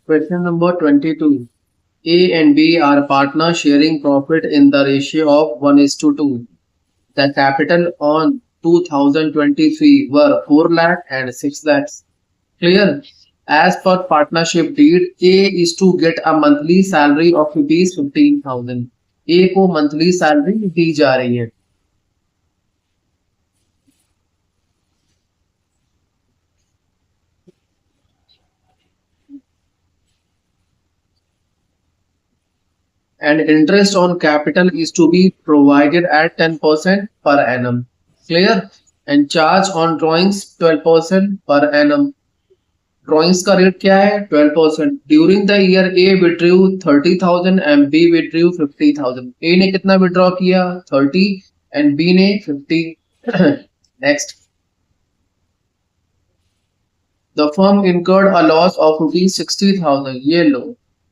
Question number 22. A and B are partners sharing profit in the ratio of 1:2. The capital on 2023 were 4 lakh and 6 lakhs. Clear? As per partnership deed, A is to get a monthly salary of rupees 15,000. A को monthly salary दी जा रही है. And interest on capital is to be provided at 10% per annum. Clear? And charge on drawings 12% per annum. Drawings का rate क्या है? 12%. During the year A withdrew 30,000 and B withdrew 50,000. A ने कितना withdraw किया? 30 and B ने 50. Next. The firm incurred a loss of rupees 60,000. ये लो,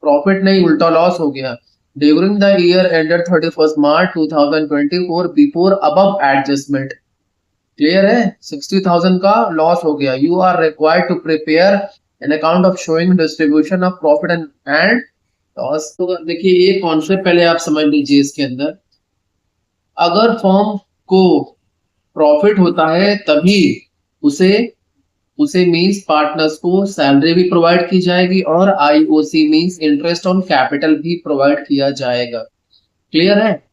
profit नहीं उल्टा लॉस हो गया. During the year ended 31st March 2024 before above adjustment. Clear है? 60,000 का लॉस हो गया. You are required to prepare an account of showing distribution of profit and loss. तो देखिए ये कॉन्सेप्ट पहले आप समझ लीजिए. इसके अंदर अगर फर्म को प्रॉफिट होता है तभी उसे मीन्स पार्टनर्स को सैलरी भी प्रोवाइड की जाएगी और IOC means interest on capital भी प्रोवाइड किया जाएगा. क्लियर है?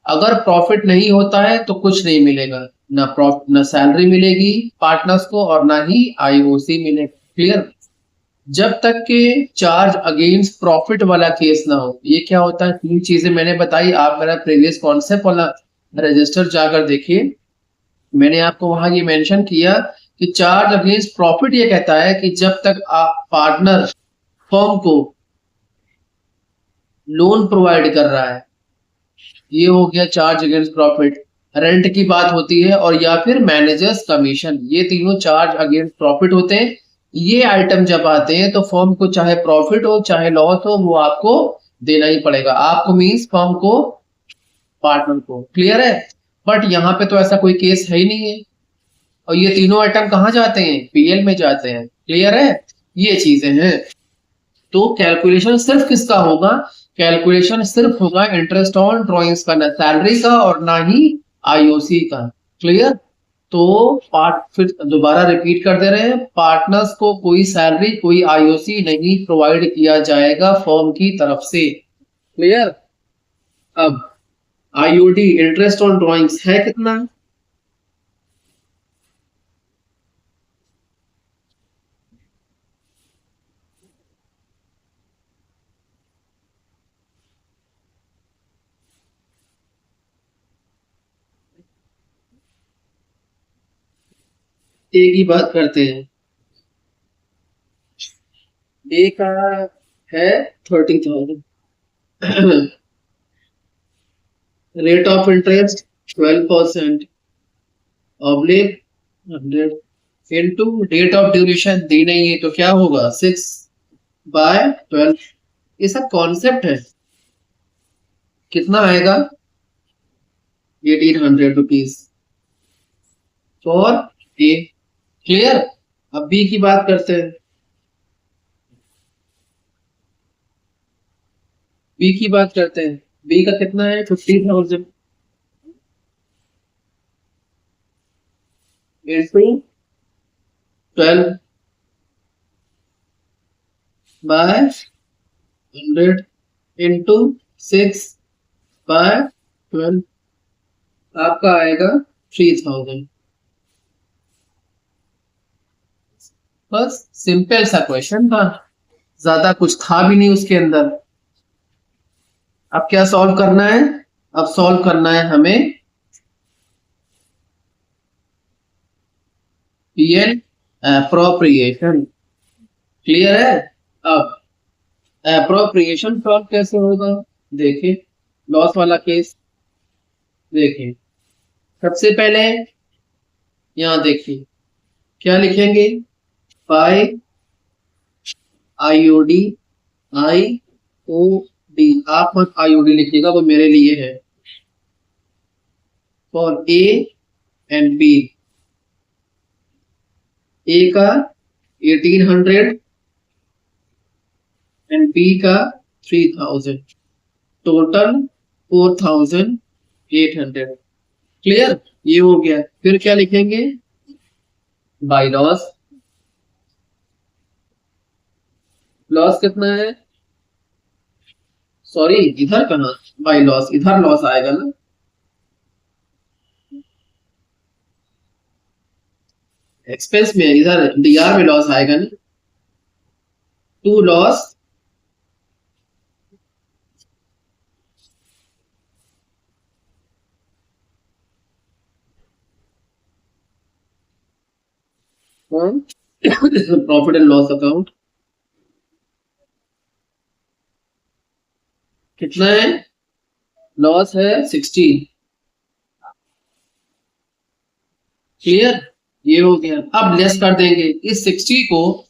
अगर प्रॉफिट नहीं होता है तो कुछ नहीं मिलेगा, ना सैलरी मिलेगी पार्टनर्स को और ना ही आईओसी मिलेगा. क्लियर? जब तक के चार्ज अगेंस्ट प्रॉफिट वाला केस ना हो. ये क्या होता है? 3 चीजें मैंने बताई. आप मेरा प्रीवियस कॉन्सेप्ट वाला रजिस्टर जाकर देखिए. मैंने आपको वहां ये मेंशन किया कि चार्ज अगेंस्ट प्रॉफिट ये कहता है कि जब तक पार्टनर फर्म को लोन प्रोवाइड कर रहा है, ये हो गया चार्ज अगेंस्ट प्रॉफिट. रेंट की बात होती है और या फिर मैनेजर्स कमीशन, ये तीनों चार्ज अगेंस्ट प्रॉफिट होते हैं. ये आइटम जब आते हैं तो फर्म को चाहे प्रॉफिट हो चाहे लॉस हो वो आपको देना ही पड़ेगा. आपको मीन्स फर्म को, पार्टनर को. क्लियर है? बट यहाँ पे तो ऐसा कोई केस है ही नहीं है और ये तीनों आइटम कहाँ जाते हैं? पीएल में जाते हैं. क्लियर है? ये चीजें हैं. तो कैलकुलेशन सिर्फ किसका होगा? कैलकुलेशन सिर्फ होगा इंटरेस्ट ऑन ड्रॉइंग्स का, ना सैलरी का और ना ही आईओसी का. क्लियर? तो फिर दोबारा रिपीट कर दे रहे हैं. पार्टनर्स को कोई सैलरी कोई आईओसी नहीं प्रोवाइड किया जाएगा फर्म की तरफ से. क्लियर? अब आईओडी इंटरेस्ट ऑन ड्रॉइंग्स है कितना? ए की बात करते हैं. ए का है 30,000. Rate of interest 12% oblique 100 into date of duration दी नहीं है तो क्या होगा? 6/12. ये सब कॉन्सेप्ट है. कितना आएगा? 1800 रुपीज फॉर ए. क्लियर? अब बी की बात करते हैं. बी की बात करते हैं. बी का कितना है? 50,000 इंटू 12/100 इंटू 6/12 आपका आएगा 3000. बस सिंपल सा क्वेश्चन था, ज्यादा कुछ था भी नहीं उसके अंदर. अब क्या सॉल्व करना है? अब सॉल्व करना है हमें पीएल एप्रोप्रिएशन. क्लियर है? अब एप्रोप्रिएशन सॉल्व कैसे होगा? देखिए लॉस वाला केस. देखिए सबसे पहले यहां देखिए क्या लिखेंगे? Bye IOD. आईओडी आप मत आईओडी लिखिएगा, वो मेरे लिए है. For A and B. A का 1800 एंड बी का 3000, टोटल 4800। क्लियर, ये हो गया। फिर क्या लिखेंगे, बाय लॉस। लॉस कितना है, सॉरी इधर कहाँ, बाय लॉस इधर लॉस आएगा ना, एक्सपेंस में, इधर डीआर में लॉस आएगा ना, to loss profit and loss account कितना है, लॉस है 16। क्लियर, ये हो गया। अब लेस कर देंगे इस 60 को,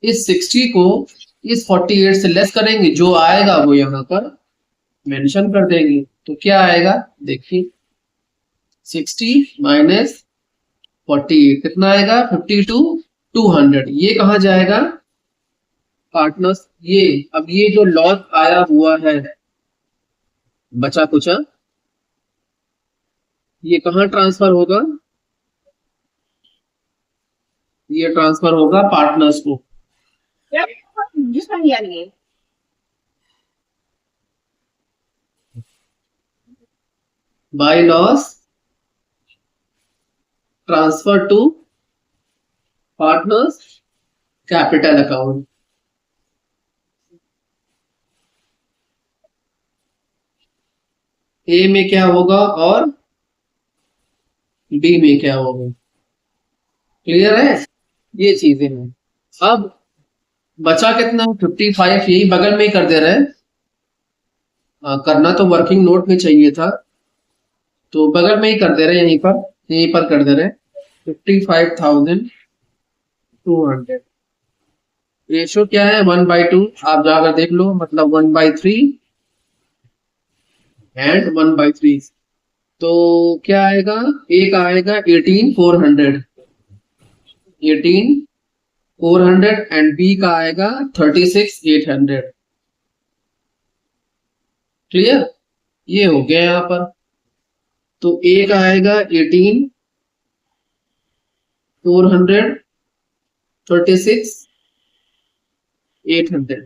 इस 60 को इस 48 से लेस करेंगे, जो आएगा वो यहाँ पर मेंशन कर देंगे। तो क्या आएगा देखिए, 60 माइनस 48 कितना आएगा, 52 200। ये कहाँ जाएगा, पार्टनर्स। ये अब ये जो लॉस आया हुआ है बचा कुचा, ये कहाँ ट्रांसफर होगा, ये ट्रांसफर होगा पार्टनर्स को। By loss transfer to partners capital account. A में क्या होगा और बी में क्या होगा, क्लियर है, ये चीजें हैं। अब बचा कितना, 55, यही बगल में ही कर दे रहे हैं। करना तो वर्किंग नोट में चाहिए था, तो बगल में ही कर दे रहे हैं, यहीं पर कर दे रहे हैं। 55,200। रेशो क्या है, 1/2, आप जाकर देख लो, मतलब 1/3 एंड 1/3। तो क्या आएगा, एक आएगा 18,400, 18,400 एंड बी का आएगा 36,800। क्लियर, ये हो गया यहाँ पर। तो ए का आएगा 18,400, 36,800,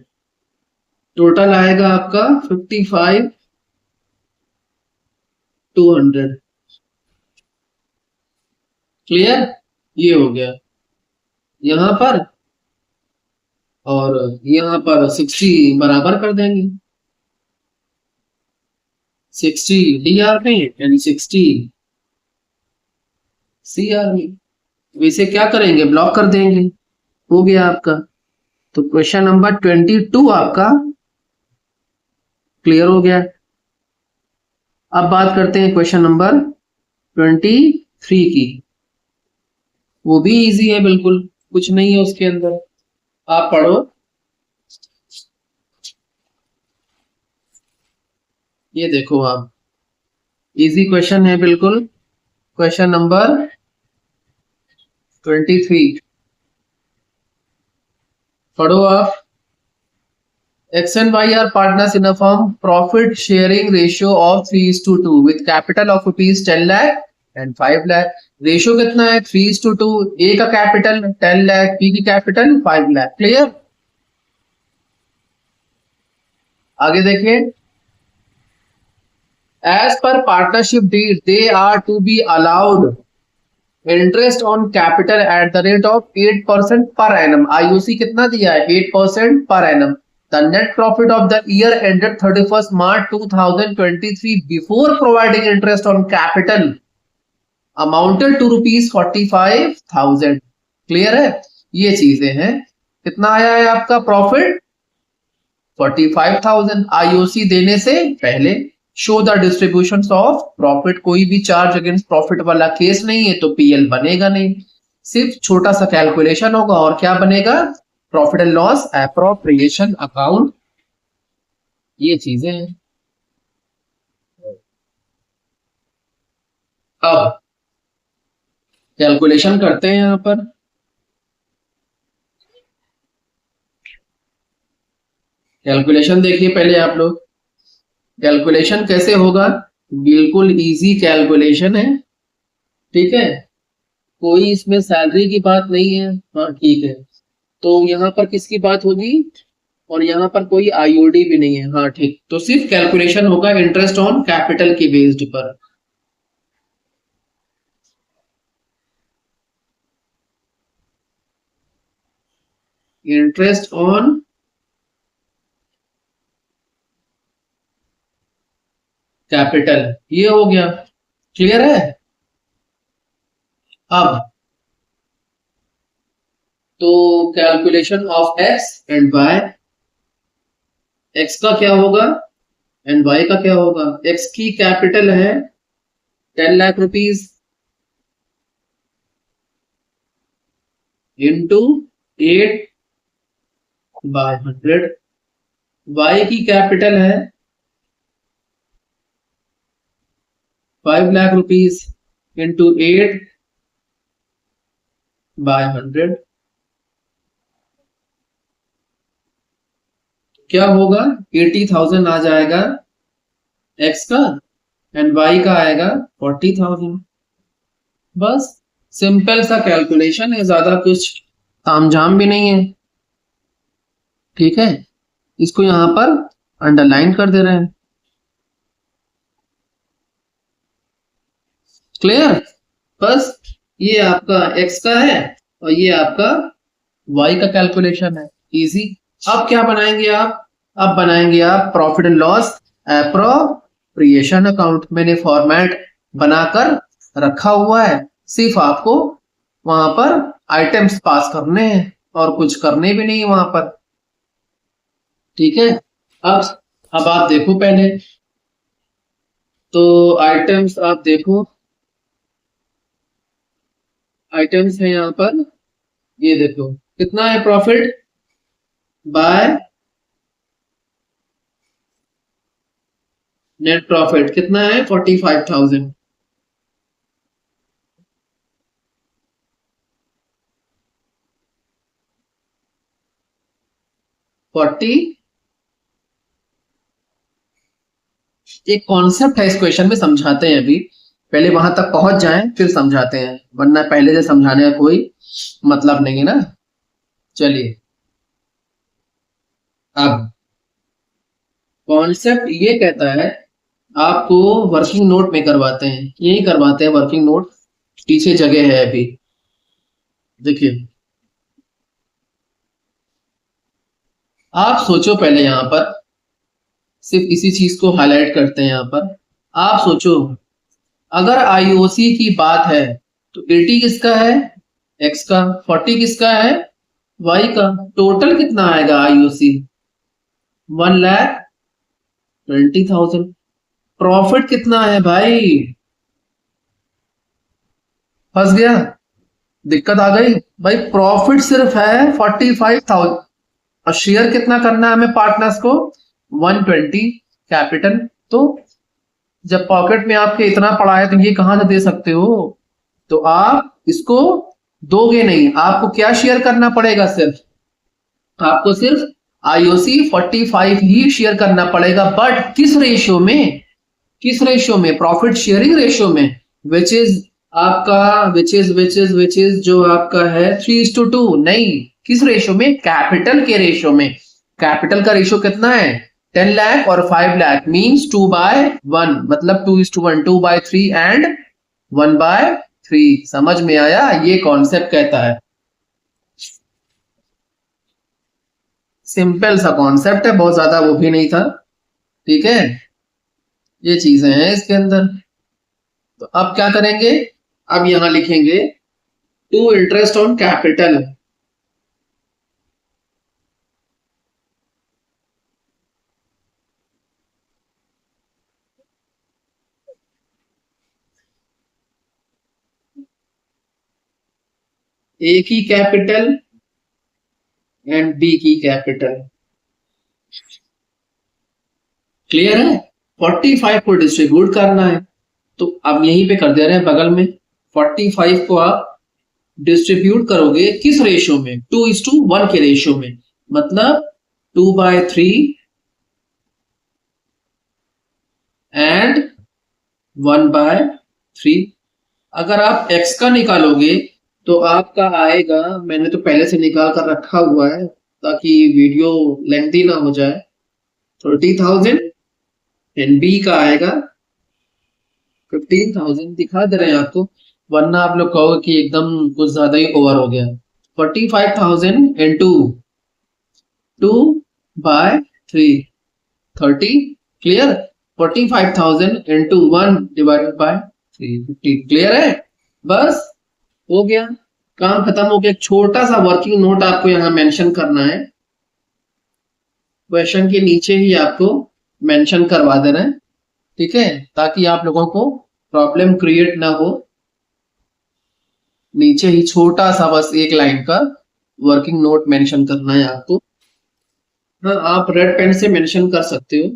टोटल आएगा आपका 55,200। क्लियर, ये हो गया यहाँ पर, और यहाँ पर 60 बराबर कर देंगे, 60 डी आर में यानी 60 सी आर में। वैसे क्या करेंगे, ब्लॉक कर देंगे, हो गया आपका। तो क्वेश्चन नंबर 22 आपका क्लियर हो गया। अब बात करते हैं क्वेश्चन नंबर 23 की। वो भी इजी है बिल्कुल, कुछ नहीं है उसके अंदर, आप पढ़ो। ये देखो आप, इजी क्वेश्चन है बिल्कुल। क्वेश्चन नंबर 23 पढ़ो आप। X and Y are partners in a firm. Profit sharing ratio of 3:2 with capital of ₹10 lakh and 5 lakh. Ratio कितना है, 3:2। ए का कैपिटल 10 लाख, बी की कैपिटल 5 लाख। क्लियर, आगे देखिए। As per partnership deed they are to be allowed interest on capital at the rate of 8% per annum. IOC कितना दिया है, 8% per annum. The net profit of the year ended 31st March 2023 before providing interest on capital amounted to rupees 45,000। Clear है, ये चीजें हैं। कितना आया है आपका प्रॉफिट, 45,000 आईओसी देने से पहले। Show the distribution of profit, कोई भी चार्ज अगेंस्ट प्रॉफिट वाला केस नहीं है, तो पीएल बनेगा नहीं, सिर्फ छोटा सा कैलकुलेशन होगा। और क्या बनेगा, profit and loss appropriation account. ये चीजें हैं। अब कैलकुलेशन करते हैं यहां पर। कैलकुलेशन देखिए पहले आप लोग, कैलकुलेशन कैसे होगा, बिल्कुल इजी कैलकुलेशन है, ठीक है, कोई इसमें सैलरी की बात नहीं है, हाँ ठीक है, तो यहाँ पर किसकी बात होगी, और यहाँ पर कोई आईओडी भी नहीं है, हाँ ठीक, तो सिर्फ कैलकुलेशन होगा इंटरेस्ट ऑन कैपिटल की बेस्ड पर। इंटरेस्ट ऑन कैपिटल, ये हो गया, क्लियर है। अब तो calculation of X and Y, X का क्या होगा एंड वाई का क्या होगा, एक्स की कैपिटल है 10 लाख रुपीज इंटू 8/100, वाई की कैपिटल है 5 लाख रुपीज इंटू 8/100, क्या होगा 80,000 आ जाएगा एक्स का एंड वाई का आएगा 40,000। बस सिंपल सा कैलकुलेशन है, ज्यादा कुछ तामझाम भी नहीं है, ठीक है, इसको यहां पर अंडरलाइन कर दे रहे हैं, क्लियर। बस ये आपका एक्स का है और ये आपका वाई का कैलकुलेशन है, इजी। अब क्या बनाएंगे आप, अब बनाएंगे आप profit and loss appropriation account, मैंने फॉर्मेट बनाकर रखा हुआ है, सिर्फ आपको वहां पर आइटम्स पास करने हैं और कुछ करने भी नहीं वहां पर, ठीक है। अब आप देखो पहले, तो आइटम्स आप देखो, आइटम्स है यहाँ पर, ये देखो कितना है प्रॉफिट बाय नेट प्रॉफिट, कितना है 45,000, 40, एक कॉन्सेप्ट है इस क्वेश्चन में, समझाते हैं अभी, पहले वहां तक पहुंच जाएं फिर समझाते हैं, वरना पहले से समझाने का कोई मतलब नहीं है ना। चलिए अब कॉन्सेप्ट ये कहता है, आपको वर्किंग नोट में करवाते हैं, यही करवाते हैं वर्किंग नोट, पीछे जगह है अभी, देखिए आप सोचो पहले, यहां पर सिर्फ इसी चीज को हाईलाइट करते हैं, यहां पर आप सोचो, अगर आईओसी की बात है तो 80 किसका है एक्स का, 40 किसका है वाई का, टोटल कितना आएगा आईओसी 1,20,000, प्रॉफिट कितना है भाई, फंस गया, दिक्कत आ गई भाई, प्रॉफिट सिर्फ है 45,000 और शेयर कितना करना है हमें पार्टनर्स को 120 कैपिटल, तो जब पॉकेट में आपके इतना पड़ा है तो ये कहां से दे सकते हो, तो आप इसको दोगे नहीं, आपको क्या शेयर करना पड़ेगा, सिर्फ आपको सिर्फ आईओसी 45 ही शेयर करना पड़ेगा, बट किस रेशियो में, किस रेशियो में, प्रॉफिट शेयरिंग रेशियो में, विच इज आपका विच इज जो आपका है 3:2, नहीं, किस रेशियो में, कैपिटल के रेशियो में, कैपिटल का रेशियो कितना है 10 लाख और 5 लाख मीन्स 2/1, मतलब 2:1, 2/3 एंड 1/3, समझ में आया, ये कॉन्सेप्ट कहता है, सिंपल सा कॉन्सेप्ट है, बहुत ज्यादा वो भी नहीं था, ठीक है, ये चीजें हैं इसके अंदर। तो अब क्या करेंगे, अब यहां लिखेंगे टू इंटरेस्ट ऑन कैपिटल, ए की कैपिटल एंड बी की कैपिटल, क्लियर है, 45 को डिस्ट्रीब्यूट करना है, तो अब यहीं पे कर दे रहे हैं बगल में, 45 को आप डिस्ट्रीब्यूट करोगे किस रेशियो में, 2:1 के रेशियो में, मतलब 2/3 एंड 1/3। अगर आप x का निकालोगे तो आपका आएगा, मैंने तो पहले से निकाल कर रखा हुआ है ताकि वीडियो लेंथी ना हो जाए, 30,000 एंड b का आएगा 15,000। दिखा दे रहे हैं आपको, वरना आप लोग कहोगे कि एकदम कुछ ज्यादा ही ओवर हो गया। 45,000 इंटू 2/3 30, क्लियर। 45,000 इंटू 1/3 50, क्लियर है। बस हो गया, काम खत्म हो गया। एक छोटा सा वर्किंग नोट आपको यहाँ मेंशन करना है, क्वेश्चन के नीचे ही आपको मेंशन करवा देना है, ठीक है, ताकि आप लोगों को प्रॉब्लम क्रिएट ना हो। नीचे ही छोटा सा बस एक लाइन का वर्किंग नोट मेंशन करना है आपको। हाँ, आप रेड पेन से मेंशन कर सकते हो।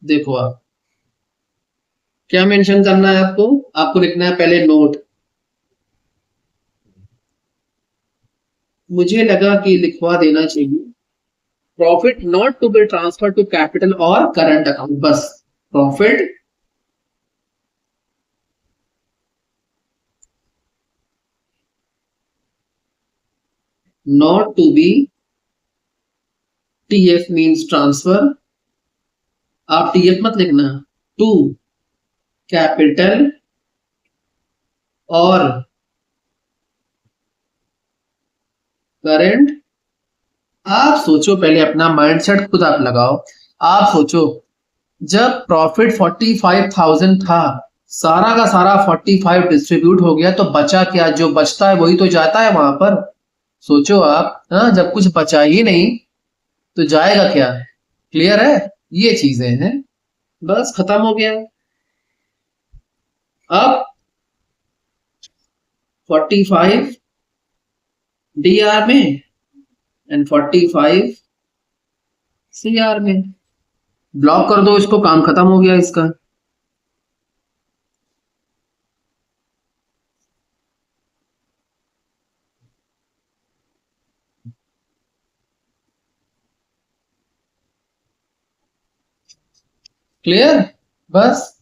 देखो आप क्या मेंशन करना है आपको, आपको लिखना है पहले नोट। मुझे लगा कि लिखवा देना चाहिए, profit not to be transfer to capital और करंट अकाउंट, बस profit not to be, TF means transfer, आप टीएफ मत लिखना, टू कैपिटल और करंट। आप सोचो पहले, अपना माइंडसेट खुद आप लगाओ। आप सोचो, जब प्रॉफिट 45,000 था, सारा का सारा 45 डिस्ट्रीब्यूट हो गया, तो बचा क्या? जो बचता है वही तो जाता है वहां पर। सोचो आप, हाँ, जब कुछ बचा ही नहीं तो जाएगा क्या? क्लियर है, ये चीजें हैं। बस खत्म हो गया। अब 45 डीआर में एंड 45 सीआर में, ब्लॉक कर दो इसको, काम खत्म हो गया इसका। क्लियर, बस